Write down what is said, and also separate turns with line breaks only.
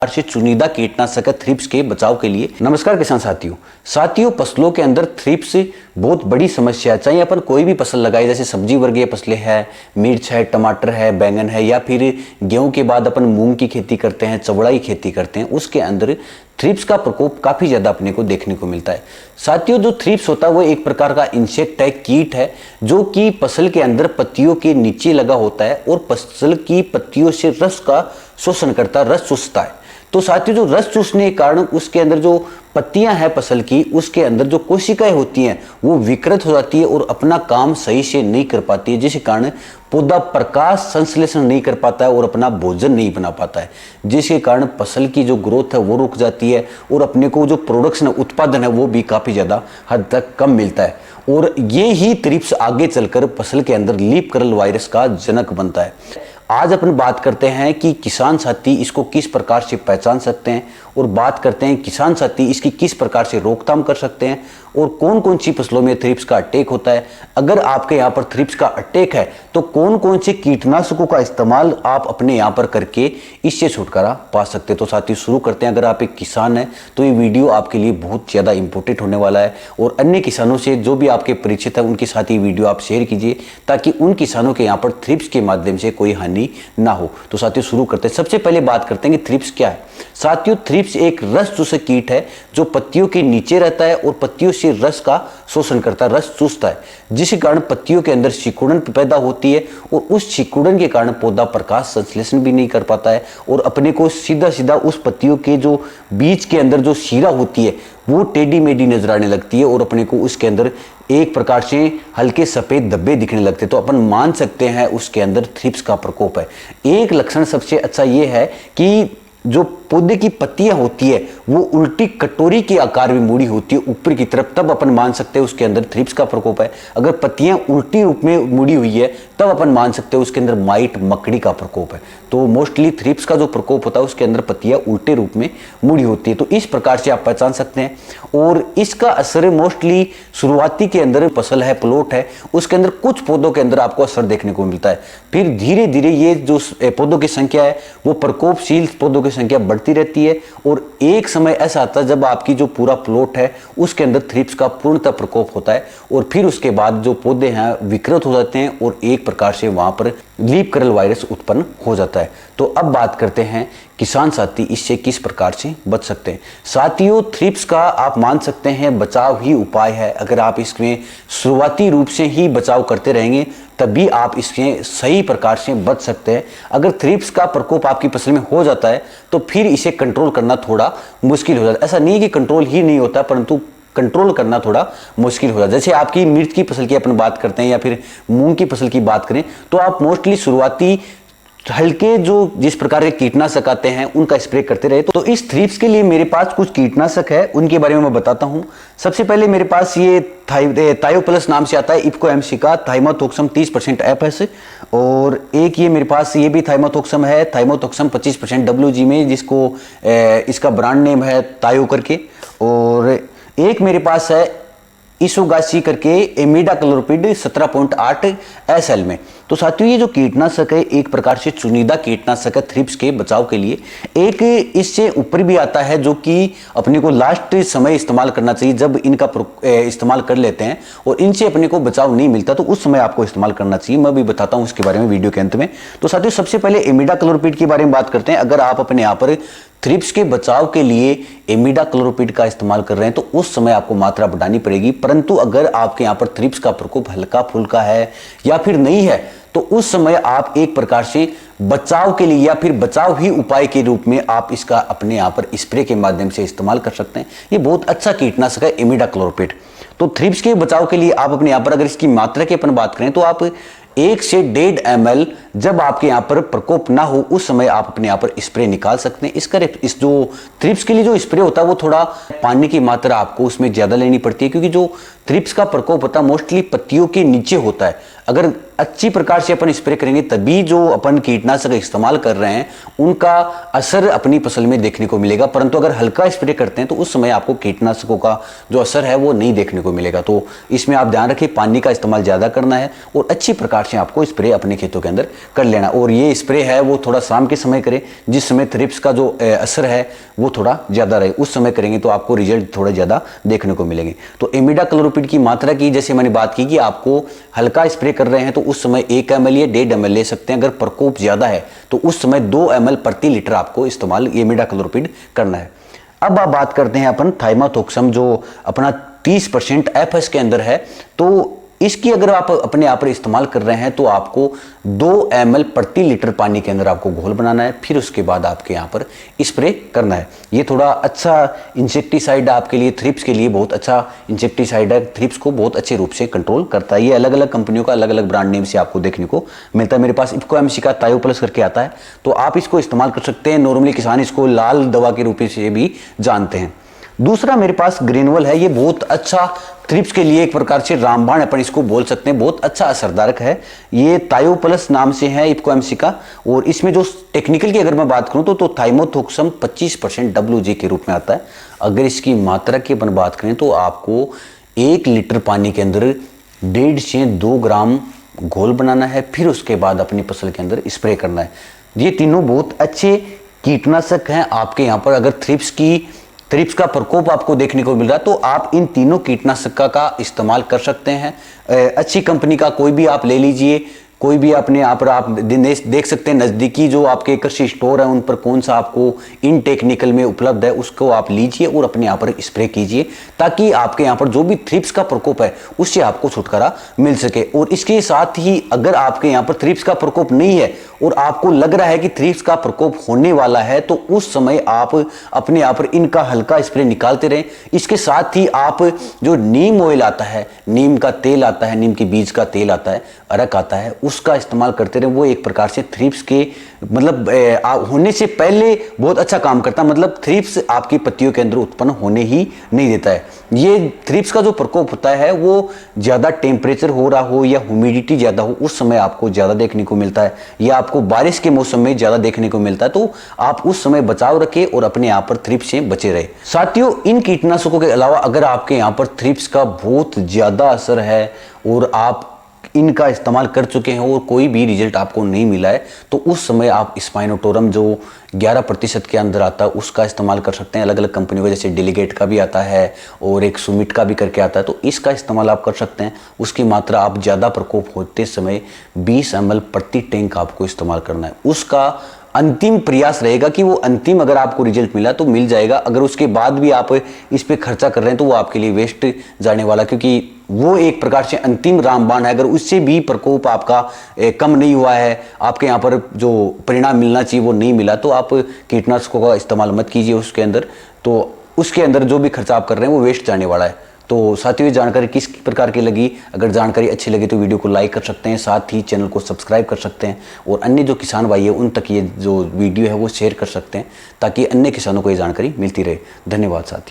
से चुनिंदा कीटनाशक थ्रिप्स के बचाव के लिए। नमस्कार किसान साथियों, फसलों के अंदर थ्रिप्स बहुत बड़ी समस्या है। चाहे अपन कोई भी फसल लगाए, जैसे सब्जी वर्गीय फसलें हैं, मिर्च है, टमाटर है, बैंगन है, या फिर गेहूं के बाद अपन मूंग की खेती करते हैं, चवड़ा की खेती करते हैं, उसके अंदर थ्रिप्स का प्रकोप काफी ज्यादा अपने को देखने को मिलता है। साथियों, जो थ्रिप्स होता है वो एक प्रकार का इंसेक्ट है, कीट है, जो कि फसल के अंदर पत्तियों के नीचे लगा होता है और फसल की पत्तियों से रस का शोषण करता है, रस चूसता है। तो साथियों, जो रस चूसने के कारण उसके अंदर जो पत्तियां हैं फसल की, उसके अंदर जो कोशिकाएं होती हैं वो विकृत हो जाती है और अपना काम सही से नहीं कर पाती है, जिसके कारण पौधा प्रकाश संश्लेषण नहीं कर पाता है और अपना भोजन नहीं बना पाता है, जिसके कारण फसल की जो ग्रोथ है वो रुक जाती है और अपने को जो प्रोडक्शन है, उत्पादन है, वो भी काफी ज्यादा हद तक कम मिलता है। और ये ही थ्रिप्स आगे चलकर फसल के अंदर लीफ कर्ल वायरस का जनक बनता है। आज अपन बात करते हैं कि किसान साथी इसको किस प्रकार से पहचान सकते हैं, और बात करते हैं किसान साथी इसकी किस प्रकार से रोकथाम कर सकते हैं, और कौन कौन सी फसलों में थ्रिप्स का अटैक होता है। अगर आपके यहाँ पर थ्रिप्स का अटैक है तो कौन कौन से कीटनाशकों का इस्तेमाल आप अपने यहाँ पर करके इससे छुटकारा पा सकते हैं। तो साथी शुरू करते हैं। अगर आप एक किसान हैं तो ये वीडियो आपके लिए बहुत ज़्यादा इंपॉर्टेंट होने वाला है, और अन्य किसानों से जो भी आपके परिचित है उनके साथ ये वीडियो आप शेयर कीजिए, ताकि उन किसानों के यहाँ पर थ्रिप्स के माध्यम से कोई हानि ना हो। तो साथियों शुरू करते हैं। सबसे पहले बात करते हैं कि थ्रिप्स क्या है। साथियों, थ्रिप्स एक रस चूसक कीट है जो पत्तियों के नीचे रहता है और पत्तियों से रस का शोषण करता है, रस चूसता है, जिसके कारण पत्तियों के अंदर सिकुड़न पैदा होती है और उस सिकुड़न के कारण पौधा प्रकाश संश्लेषण भी नहीं कर पाता है और अपने को सीधा सीधा उस पत्तियों के जो बीच के अंदर जो शीरा होती है वो टेढ़ी मेढ़ी नजर आने लगती है और अपने को उसके अंदर एक प्रकार से हल्के सफेद धब्बे दिखने लगते हैं। तो अपन मान सकते हैं उसके अंदर थ्रिप्स का प्रकोप है। एक लक्षण सबसे अच्छा ये है कि जो पौधे की पत्तियां होती है वो उल्टी कटोरी के आकार में मुड़ी होती है ऊपर की तरफ, तब अपन मान सकते हैं उसके अंदर थ्रिप्स का प्रकोप है। अगर पत्तियां उल्टी रूप में मुड़ी हुई है तब अपन मान सकते हैं उसके अंदर माइट मकड़ी का प्रकोप है। तो मोस्टली थ्रिप्स का जो प्रकोप होता है उसके अंदर पत्तियां उल्टे रूप में मुड़ी होती है। तो इस प्रकार से आप पहचान सकते हैं। और इसका असर मोस्टली शुरुआती के अंदर फसल है, प्लॉट है, उसके अंदर कुछ पौधों के अंदर आपको असर देखने को मिलता है। फिर धीरे धीरे ये जो पौधों की संख्या है वो प्रकोपशील पौधों की संख्या बढ़ती रहती है और एक समय ऐसा आता है जब आपकी जो पूरा प्लॉट है उसके अंदर थ्रिप्स का पूर्णतः प्रकोप होता है और फिर उसके बाद जो पौधे हैं विकृत हो जाते हैं और एक प्रकार से वहां पर लीफ कर्ल वायरस उत्पन्न हो जाता है। तो अब बात करते हैं किसान साथी इससे किस प्रकार से बच सकते हैं। साथियों, थ्रिप्स का आप मान सकते हैं बचाव ही उपाय है। अगर आप इसमें शुरुआती रूप से ही बचाव करते रहेंगे तभी आप इससे सही प्रकार से बच सकते हैं। अगर थ्रिप्स का प्रकोप आपकी फसल में हो जाता है तो फिर इसे कंट्रोल करना थोड़ा मुश्किल हो जाता है। ऐसा नहीं है कि कंट्रोल ही नहीं होता, परंतु कंट्रोल करना थोड़ा मुश्किल हो जाता है। जैसे आपकी मिर्च की फसल की अपन बात करते हैं या फिर मूंग की फसल की बात करें तो आप मोस्टली शुरुआती हल्के जो जिस प्रकार के कीटनाशक आते हैं उनका स्प्रे करते रहे। तो इस थ्रिप्स के लिए मेरे पास कुछ कीटनाशक है, उनके बारे में मैं बताता हूं। सबसे पहले मेरे पास ये थायोप्लस नाम से आता है, इफ्को एमसी का थाइमोथोक्सम 30% एफएस, और एक ये मेरे पास ये भी थाइमोथोक्सम है, थाइमोथोक्सम 25% WG में, जिसको इसका ब्रांड नेम है तायो करके। और एक मेरे पास है इसोगासी करके इमिडाक्लोप्रिड 17.8 SL में। तो साथियों, ये जो कीटनाशक है एक प्रकार से चुनिंदा कीटनाशक है थ्रिप्स के बचाव के लिए। एक इससे ऊपर भी आता है जो कि अपने को लास्ट समय इस्तेमाल करना चाहिए, जब इनका इस्तेमाल कर लेते हैं और इनसे अपने को बचाव नहीं मिलता तो उस समय आपको इस्तेमाल करना चाहिए। मैं भी बताता हूं उसके बारे में वीडियो के अंत में। तो साथियों, सबसे पहले इमिडाक्लोप्रिड के बारे में बात करते हैं। अगर आप अपने यहाँ पर थ्रिप्स के बचाव के लिए इमिडाक्लोप्रिड का इस्तेमाल कर रहे हैं तो उस समय आपको मात्रा बढ़ानी पड़ेगी। परंतु अगर आपके यहाँ पर थ्रिप्स का प्रकोप हल्का फुल्का है या फिर नहीं है तो उस समय आप एक प्रकार से बचाव के लिए या फिर बचाव ही उपाय के रूप में आप इसका अपने यहाँ पर स्प्रे के माध्यम से इस्तेमाल कर सकते हैं। ये बहुत अच्छा कीटनाशक है इमिडाक्लोप्रिड। तो थ्रिप्स के बचाव के लिए आप अपने यहाँ पर अगर इसकी मात्रा की अपन बात करें तो आप 1 से 1.5 ml जब आपके यहाँ पर प्रकोप ना हो उस समय आप अपने यहाँ पर स्प्रे निकाल सकते हैं। इसका इस जो थ्रिप्स के लिए जो स्प्रे होता है वो थोड़ा पानी की मात्रा आपको उसमें ज़्यादा लेनी पड़ती है, क्योंकि जो थ्रिप्स का प्रकोप होता है मोस्टली पत्तियों के नीचे होता है। अगर अच्छी प्रकार से अपन स्प्रे करेंगे तभी जो अपन कीटनाशक इस्तेमाल कर रहे हैं उनका असर अपनी फसल में देखने को मिलेगा। परंतु अगर हल्का स्प्रे करते हैं तो उस समय आपको कीटनाशकों का जो असर है वो नहीं देखने को मिलेगा। तो इसमें आप ध्यान रखिए, पानी का इस्तेमाल ज़्यादा करना है और अच्छी प्रकार से आपको स्प्रे अपने खेतों के अंदर कर लेना। और ये स्प्रे है वो थोड़ा शाम के समय करें, जिस समय थ्रिप्स का जो असर है वो थोड़ा ज़्यादा रहे, उस समय करेंगे तो आपको रिजल्ट थोड़ा ज़्यादा देखने को मिलेंगे। तो इमिडाक्लोप्रिड की मात्रा की जैसे मैंने बात की कि आपको हल्का स्प्रे कर रहे हैं तो उस समय 1 ml या 1.5 ml ले सकते हैं। अगर प्रकोप ज़्यादा है तो उस समय 2 ml प्रति लीटर आपको इस्तेमाल इमिडाक्लोप्रिड करना है। अब आप बात करते हैं अपन थाइमाथोक्सम जो अपना 30% एफएस के अंदर है। तो इसकी अगर आप अपने आप पर इस्तेमाल कर रहे हैं तो आपको 2 ml प्रति लीटर पानी के अंदर आपको घोल बनाना है, फिर उसके बाद आपके यहाँ पर स्प्रे करना है। ये थोड़ा अच्छा इंसेक्टिसाइड आपके लिए, थ्रिप्स के लिए बहुत अच्छा इंसेक्टिसाइड है, थ्रिप्स को बहुत अच्छे रूप से कंट्रोल करता है। ये अलग अलग कंपनियों का अलग अलग ब्रांड नेम से आपको देखने को मिलता है। मेरे पास इफ्को एमसी का तायो प्लस करके आता है, तो आप इसको इस्तेमाल कर सकते हैं। नॉर्मली किसान इसको लाल दवा के रूप से भी जानते हैं। दूसरा मेरे पास ग्रेनुअल है, ये बहुत अच्छा थ्रिप्स के लिए एक प्रकार से रामबाण अपन इसको बोल सकते हैं, बहुत अच्छा असरदारक है। ये तायो प्लस नाम से है इफ्को एमसी का, और इसमें जो टेक्निकल की अगर मैं बात करूं तो थाइमाथोक्सम 25% WG के रूप में आता है। अगर इसकी मात्रा की अपन बात करें तो आपको 1 लीटर पानी के अंदर 1.5 से 2 ग्राम घोल बनाना है, फिर उसके बाद अपनी फसल के अंदर स्प्रे करना है। ये तीनों बहुत अच्छे कीटनाशक हैं आपके यहाँ पर। अगर थ्रिप्स का प्रकोप आपको देखने को मिल रहा है तो आप इन तीनों कीटनाशक का इस्तेमाल कर सकते हैं। अच्छी कंपनी का कोई भी आप ले लीजिए, कोई भी अपने यहाँ पर आप देख सकते हैं नज़दीकी जो आपके कृषि स्टोर है उन पर कौन सा आपको इन टेक्निकल में उपलब्ध है उसको आप लीजिए और अपने यहाँ पर स्प्रे कीजिए, ताकि आपके यहाँ पर जो भी थ्रिप्स का प्रकोप है उससे आपको छुटकारा मिल सके। और इसके साथ ही अगर आपके यहाँ पर थ्रिप्स का प्रकोप नहीं है और आपको लग रहा है कि थ्रिप्स का प्रकोप होने वाला है तो उस समय आप अपने यहाँ पर इनका हल्का स्प्रे निकालते रहें। इसके साथ ही आप जो नीम ऑयल आता है, नीम का तेल आता है, नीम के बीज का तेल आता है, अरक आता है, उसका इस्तेमाल करते रहे। वो एक प्रकार से थ्रिप्स के मतलब होने से पहले बहुत अच्छा काम करता है, मतलब थ्रिप्स आपकी पत्तियों के अंदर उत्पन्न होने ही नहीं देता है। ये थ्रिप्स का जो प्रकोप होता है वो ज़्यादा टेम्परेचर हो रहा हो या ह्यूमिडिटी ज़्यादा हो उस समय आपको ज़्यादा देखने को मिलता है, या आपको बारिश के मौसम में ज़्यादा देखने को मिलता है। तो आप उस समय बचाव रखें और अपने यहाँ पर थ्रिप्स से बचे रहे। साथियों, इन कीटनाशकों के अलावा अगर आपके यहाँ पर थ्रिप्स का बहुत ज़्यादा असर है और आप इनका इस्तेमाल कर चुके हैं और कोई भी रिजल्ट आपको नहीं मिला है तो उस समय आप स्पाइनोटोरम जो 11% के अंदर आता है उसका इस्तेमाल कर सकते हैं। अलग अलग कंपनियों का जैसे डेलीगेट का भी आता है और एक सुमिट का भी करके आता है, तो इसका इस्तेमाल आप कर सकते हैं। उसकी मात्रा आप ज़्यादा प्रकोप होते समय 20 ml प्रति टैंक आपको इस्तेमाल करना है। उसका अंतिम प्रयास रहेगा कि वो अंतिम अगर आपको रिजल्ट मिला तो मिल जाएगा, अगर उसके बाद भी आप इस पे खर्चा कर रहे हैं तो वो आपके लिए वेस्ट जाने वाला, क्योंकि वो एक प्रकार से अंतिम रामबाण है। अगर उससे भी प्रकोप आपका कम नहीं हुआ है, आपके यहाँ पर जो परिणाम मिलना चाहिए वो नहीं मिला, तो आप कीटनाशकों का इस्तेमाल मत कीजिए उसके अंदर। तो उसके अंदर जो भी खर्चा आप कर रहे हैं वो वेस्ट जाने वाला है। तो साथियों, ये जानकारी किस प्रकार की लगी? अगर जानकारी अच्छी लगी तो वीडियो को लाइक कर सकते हैं, साथ ही चैनल को सब्सक्राइब कर सकते हैं और अन्य जो किसान भाई है उन तक ये जो वीडियो है वो शेयर कर सकते हैं, ताकि अन्य किसानों को ये जानकारी मिलती रहे। धन्यवाद साथियों।